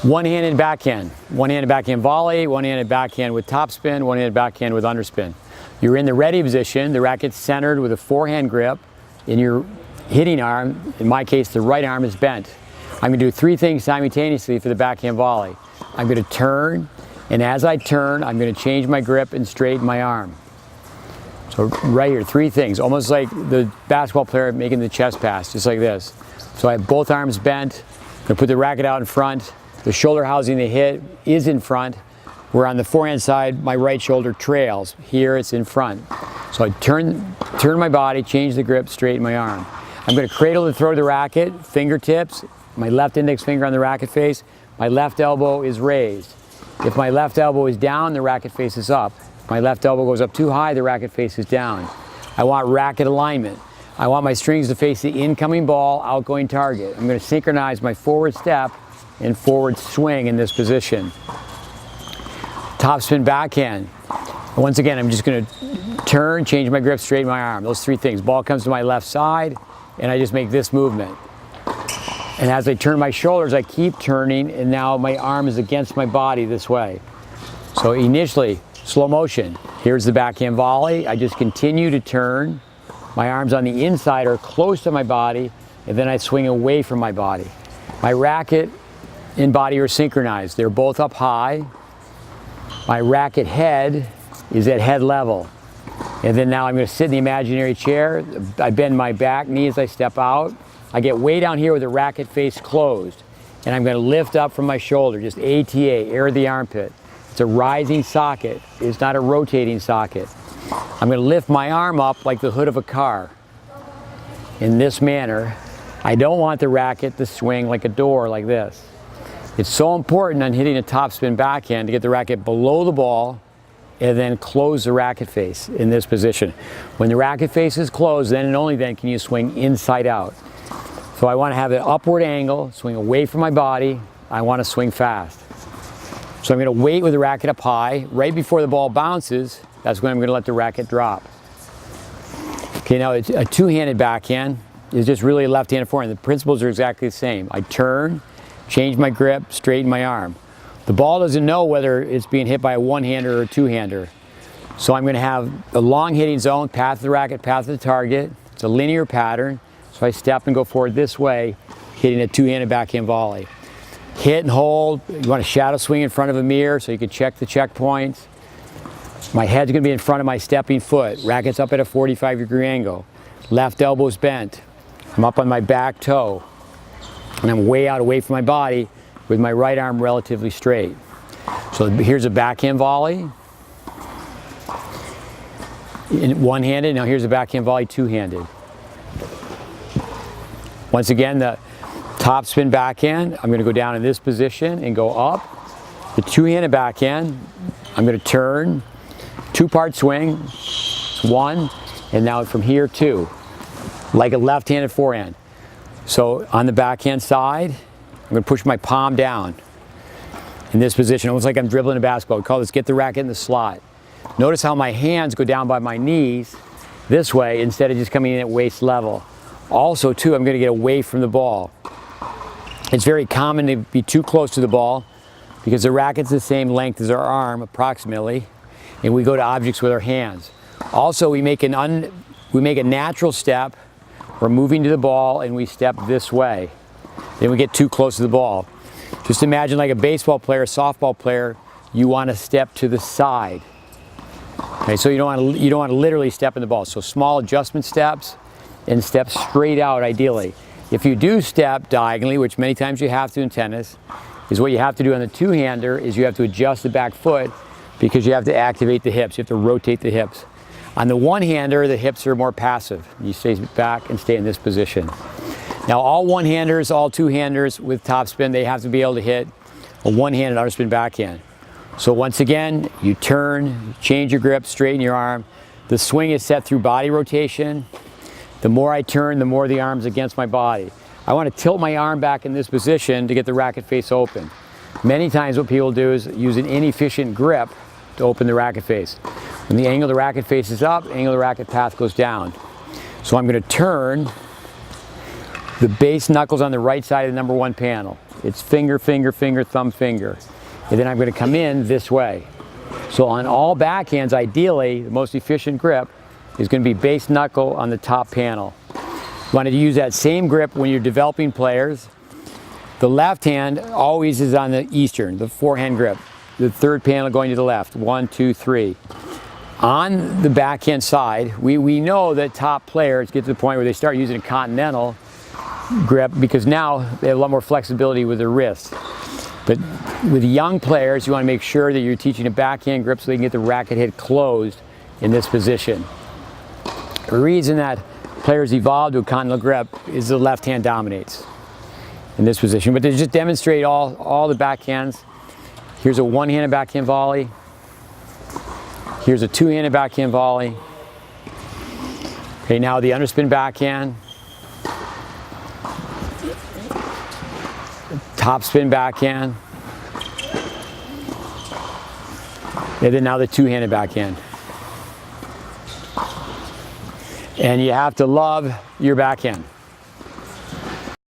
One-handed backhand. One-handed backhand volley, one-handed backhand with topspin, one-handed backhand with underspin. You're in the ready position, the racket's centered with a forehand grip, and your hitting arm, in my case the right arm, is bent. I'm going to do three things simultaneously for the backhand volley. I'm going to turn, and as I turn, I'm going to change my grip and straighten my arm. So right here, three things, almost like the basketball player making the chest pass, just like this. So I have both arms bent, I'm going to put the racket out in front, the shoulder housing the hit is in front, where on the forehand side, my right shoulder trails. Here it's in front. So I turn my body, change the grip, straighten my arm. I'm going to cradle the throw of the racket, fingertips, my left index finger on the racket face, my left elbow is raised. If my left elbow is down, the racket face is up. If my left elbow goes up too high, the racket face is down. I want racket alignment. I want my strings to face the incoming ball, outgoing target. I'm going to synchronize my forward step and forward swing in this position. Topspin backhand. Once again, I'm just going to turn, change my grip, straighten my arm. Those three things. Ball comes to my left side, and I just make this movement. And as I turn my shoulders, I keep turning, and now my arm is against my body this way. So initially, slow motion. Here's the backhand volley. I just continue to turn. My arms on the inside are close to my body, and then I swing away from my body. My racket and body are synchronized. They're both up high. My racket head is at head level. And then now I'm going to sit in the imaginary chair. I bend my back knee as I step out. I get way down here with the racket face closed. And I'm going to lift up from my shoulder, just ATA, air of the armpit. It's a rising socket. It's not a rotating socket. I'm going to lift my arm up like the hood of a car. In this manner, I don't want the racket to swing like a door like this. It's so important on hitting a topspin backhand to get the racket below the ball and then close the racket face in this position. When the racket face is closed, then and only then can you swing inside out. So I want to have an upward angle, swing away from my body. I want to swing fast. So I'm going to wait with the racket up high. Right before the ball bounces, that's when I'm going to let the racket drop. Okay, now it's a two-handed backhand is just really a left-handed forehand. The principles are exactly the same. I turn, change my grip, straighten my arm. The ball doesn't know whether it's being hit by a one-hander or a two-hander. So I'm going to have a long hitting zone, path of the racket, path of the target. It's a linear pattern. So I step and go forward this way, hitting a two-handed backhand volley. Hit and hold. You want a shadow swing in front of a mirror so you can check the checkpoints. My head's going to be in front of my stepping foot. Racket's up at a 45-degree angle. Left elbow's bent. I'm up on my back toe. And I'm way out away from my body with my right arm relatively straight. So here's a backhand volley. One-handed. Now here's a backhand volley two-handed. Once again, the topspin backhand, I'm going to go down in this position and go up. The two-handed backhand, I'm going to turn, two-part swing, one, and now from here, two, like a left-handed forehand. So on the backhand side, I'm going to push my palm down in this position, almost like I'm dribbling a basketball. We call this get the racket in the slot. Notice how my hands go down by my knees this way instead of just coming in at waist level. Also, too, I'm going to get away from the ball. It's very common to be too close to the ball because the racket's the same length as our arm, approximately, and we go to objects with our hands. Also, we make a natural step. We're moving to the ball and we step this way. Then we get too close to the ball. Just imagine like a baseball player, softball player, you want to step to the side. Okay, so you don't want to literally step in the ball. So small adjustment steps and step straight out ideally. If you do step diagonally, which many times you have to in tennis, is what you have to do on the two-hander is you have to adjust the back foot because you have to activate the hips. You have to rotate the hips. On the one-hander, the hips are more passive. You stay back and stay in this position. Now all one-handers, all two-handers with topspin, they have to be able to hit a one-handed underspin backhand. So once again, you turn, change your grip, straighten your arm. The swing is set through body rotation. The more I turn, the more the arm's against my body. I want to tilt my arm back in this position to get the racket face open. Many times what people do is use an inefficient grip to open the racket face. When the angle of the racket face is up, the angle of the racket path goes down. So I'm going to turn the base knuckles on the right side of the number one panel. It's finger, finger, finger, thumb, finger. And then I'm going to come in this way. So on all backhands, ideally, the most efficient grip is going to be base knuckle on the top panel. You want to use that same grip when you're developing players. The left hand always is on the eastern, the forehand grip. The third panel going to the left, 1, 2, 3. On the backhand side, we know that top players get to the point where they start using a continental grip because now they have a lot more flexibility with their wrist. But with young players, you want to make sure that you're teaching a backhand grip so they can get the racket head closed in this position. The reason that players evolve to a continental grip is the left hand dominates in this position. But to just demonstrate all the backhands, here's a one-handed backhand volley. Here's a two-handed backhand volley. Okay, now the underspin backhand. Top spin backhand. And then now the two-handed backhand. And you have to love your backhand.